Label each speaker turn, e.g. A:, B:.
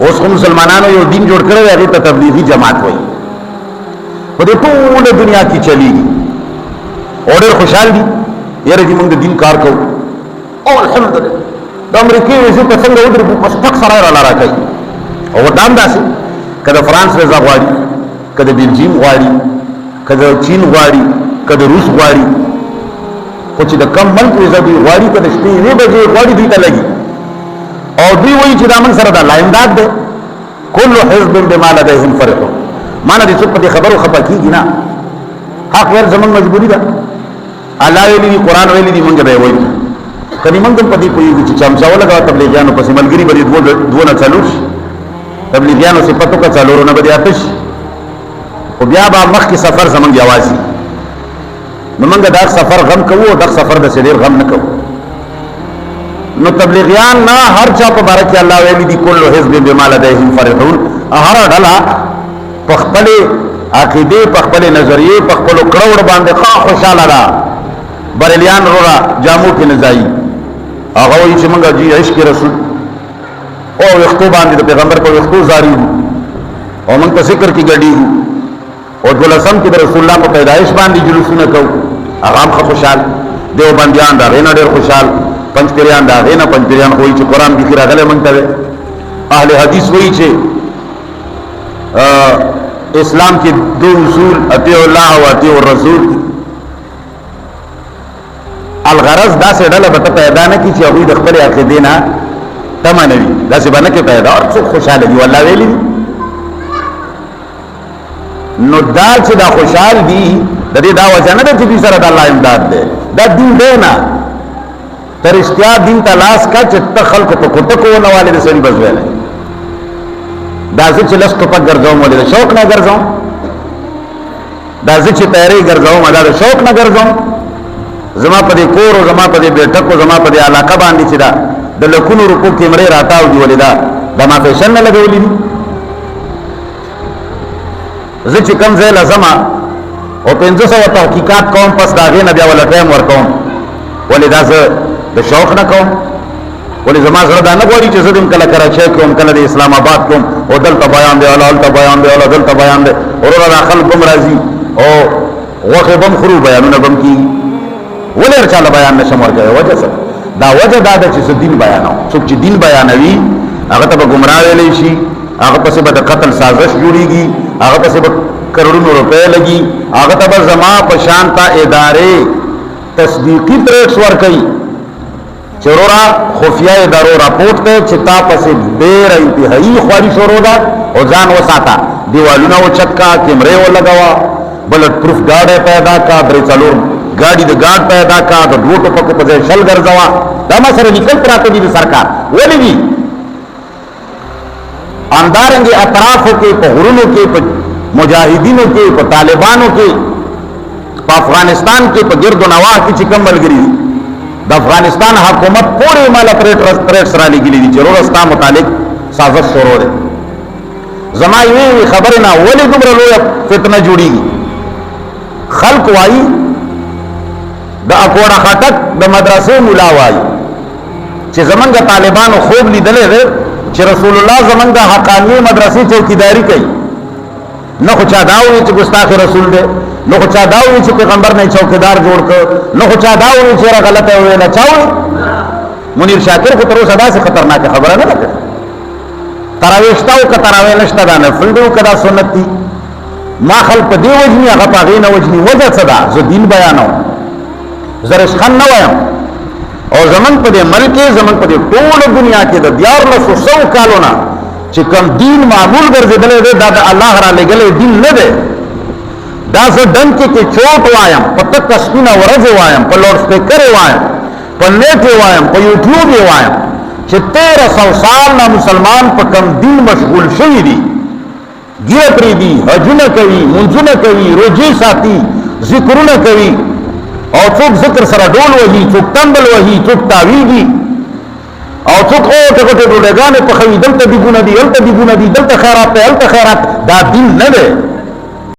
A: اوس خو مسلمانانو you then جوړ کړی هغه ته تبلیغي جماعت وایي په دې ټول دنیا کې چلیږي او ډېر خوشحال دي یاره چې موږ د دین کار کوو او الحمدلله د امریکې ویزې ته څنګه ودرېږو په سپک سره راله راکوي او ورته هم داسې که د فرانس ویزه غواړي که د بلجیم غواړي که د چین غواړي که د روس غواړي خو چې د کم ملک ویزه دوی غواړي که د شپې 1 بجې غواړي دوی ته لګي او دوی وایي چې دا موږ سره د الله امداد دی کل حزب بما لديهم فرحون مانه دې څوک په دې خبرو خفه کېږي نه حق غیر زموږ مجبوري ده الله ویلي دي قرآن ویلي دي موږ به یې وایو کني موږ هم په دې پوهېږو چې چمچا ولګوه تبلیغیانو پسې ملګري به دې دوه نه څلور شي تبلیغیانو صفت وکړه څلورو نه به دې اته شي خو بیا به مخکې سفر زموږ یوازې نو موږ دا سفر غم کوو او دا سفر داسې ډېر غم نه کوو نو تبلیغیان نه هر چا په باره کې الله ویلي دي کل حزب بما لديهم فرحون هر ډله په خپلې عقیدې په خپلې نظریې په خپلو کړوړ باندې خوشحاله ده بریلیان رورا جامو کې نه ځایي هغه وایي چې موږ جي عشق رسول او وختو باندې د پیغمبر په وختو زاري او موږ په ذکر کې ګډېږو او دولسم کې د رسول الله په پیدایش باندې جلوسونه کوو هغه هم خوشحال دیوبندیان دا غینه ډېر خوشحال پنځپیریان دا غینه پنځپیریان وایي چې قرآن کې راغلی موږ ته اهل حدیث وایي چې اسلام کې 2 اصول اطیع الله و اطیع الرسول الغرض دا سه ډله به پیدا نه کی چې هغه د خپل عقیدې نه تمه نه وي دا سه باندې کې پیدا او څو خوشاله دي والله ویلي نو دا چې دا خوشحال دي د دې دا وجه نه ده چې دې سره د الله امداد ده دا دین دی نه تر اشتیا دین تلاش کا چې ته خلق په کوټه کو نه والي د سړي بس ویل دا چې لس ټوپک ګرځوم ولې شوق نه ګرځوم دا چې تیاری ګرځوم دا شوق نه ګرځوم زما په دې کور او زما په دې بیٹکو زما په دې علاقه باندې چې دا د لکونو روپو کیمرې راتاو دی ولې دا ما فیشن نه لګولې دي زه چې کم ځای لازمه او 500 تحقیقات کوم پس دا غي نه بیا ولا ټایم ور کوم ولې دا زه د شوق نه کوم ولې زما سره دا نه غواړي چې زه دم کله کراچۍ کوم کله د اسلام آباد کوم او دلته بیان دی الله دلته بیان دی الله دلته بیان دی ورور داخل کوم راځي او وخت بم خرو بیانونه بم کی ولر چاله بیان نشم ورکوي وجه څه دا وجه دا چې دین بیانو څوک چې دین بیانوي هغه ته گمراه ویلې شي هغه پسې به د قتل سازش جوړيږي هغه پسې به کروڑونو روپے لګي هغه ته به زما په شانتا ادارې تصدیقي ټریکس ورکوي چرورا خفیه ادارو راپورټ ته چې تا پسې ډېر انتهایی خواري شروع ده او ځان وساته دیوالونه او چتکا کیمرې ولګوا بلټ پروف ګاډي پیدا کا درې څلور ګاډي د ګاډ پیدا کا د دوټو پکو په ځای شل ګرځوا دا ما سره لیکل پراته دي سرکار ولې وی اندارنګ اطرافو کې په غرونو کې په مجاهدینو کې په طالبانو کې په افغانستان کې په ګرد و نواح کې چې کوم ملګری د افغانستان حکومت پورې مال پریټ سره لګیلي دي چې ورستا متعلق سازش شروع ده زما یې خبره نه ولې دومره لوی فتنه جوړیږي خلق وایي د اکوړه خټک د مدرسې مولا وایي چې زمونږ طالبانو خوب لیدلې ده چې رسول الله زمونږ د حقاني مدرسې چوکیداری کوي نه خو چا داوي چې ګستاخ رسول ده نو خو چا داوي چې پیغمبر نه چوکیدار جوړ کړ نو خو چا داوي چې را غلطه وي نه چاوي منیر شاکر کو تر اوسه داسې خطرناک خبره نه ده تراویشتاو که تراوی نشته دا نفل دی کدا سنت دی ما خلق دی وجنی هغه پاغې نه وجنی وجه څه ده زه دین بیانوم زرشخان نه وایم او زمون په دې ملک زمون په دې ټول دنیا کې د 1400 کالونه چې کوم دین معمول ګرځیدل دی دا د الله را لګلې دین نه دی دا زه دن کې چوٹ وایم په تک سپینه ورځ وایم په لوډ سپیکر وایم په نیټ وایم په یوټیوب وایم چې 1300 سال نه مسلمان په کم دین مشغول شوی دي ګیر پری دي حجونه کوي منځونه کوي روزي ساتي ذکرونه کوي او څوک ذکر سره ډول وهي څوک تنبل وهي څوک تعویذي او څوک او ټکو ټکو ډګانې په خوي دلته دی ګونه دي دلته خیرات ته دلته خیرات دا دین نه دی